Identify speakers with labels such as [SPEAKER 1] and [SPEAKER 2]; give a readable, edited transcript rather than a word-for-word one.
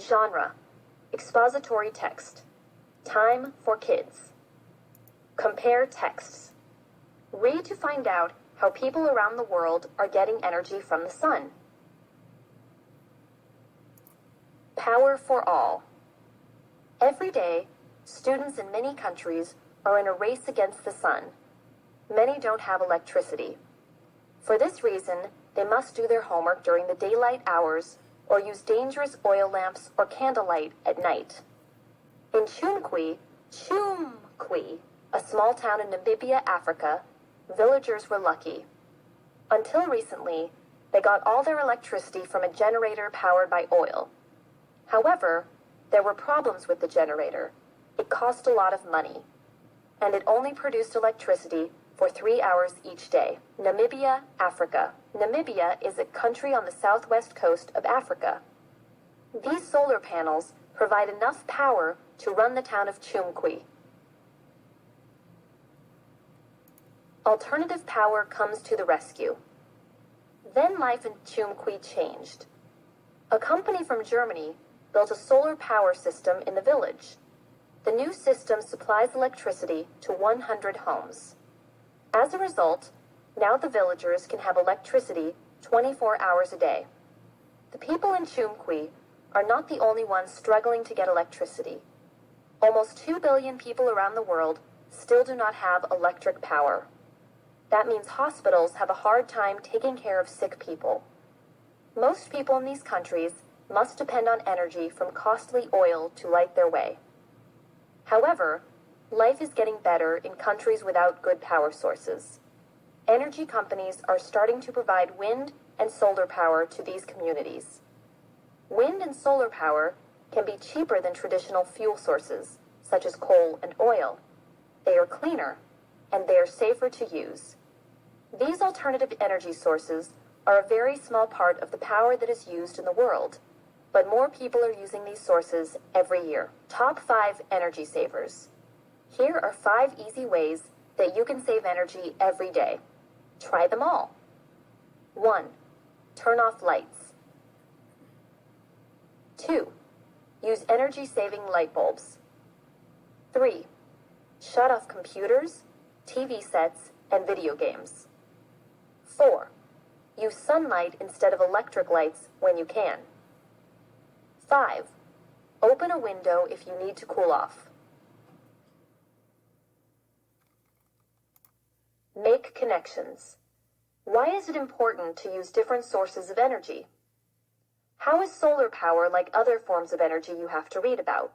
[SPEAKER 1] Genre: expository text. Time for kids. Compare texts. Read to find out how people around the world are getting energy from the sun. Power for all. Every day, students in many countries are in a race against the sun. Many don't have electricity. For this reason, they must do their homework during the daylight hours or use dangerous oil lamps or candlelight at night. In Chumkwi, a small town in Namibia, Africa, villagers were lucky. Until recently, they got all their electricity from a generator powered by oil. However, there were problems with the generator. It cost a lot of money, and it only produced electricity for 3 hours each day. Namibia, Africa. Namibia is a country on the southwest coast of Africa. These solar panels provide enough power to run the town of Chumkwi. Alternative power comes to the rescue. Then life in Chumkwi changed. A company from Germany built a solar power system in the village. The new system supplies electricity to 100 homes. As a result, now the villagers can have electricity 24 hours a day. The people in Chumkwi are not the only ones struggling to get electricity. Almost 2 billion people around the world still do not have electric power. That means hospitals have a hard time taking care of sick people. Most people in these countries must depend on energy from costly oil to light their way. However, life is getting better in countries without good power sources. Energy companies are starting to provide wind and solar power to these communities. Wind and solar power can be cheaper than traditional fuel sources, such as coal and oil. They are cleaner, and they are safer to use. These alternative energy sources are a very small part of the power that is used in the world, but more people are using these sources every year. Top 5 energy savers. Here are 5 easy ways that you can save energy every day. Try them all. 1. Turn off lights. 2. Use energy-saving light bulbs. 3. Shut off computers, TV sets, and video games. 4. Use sunlight instead of electric lights when you can. 5. Open a window if you need to cool off. Make connections. Why is it important to use different sources of energy? How is solar power like other forms of energy you have to read about?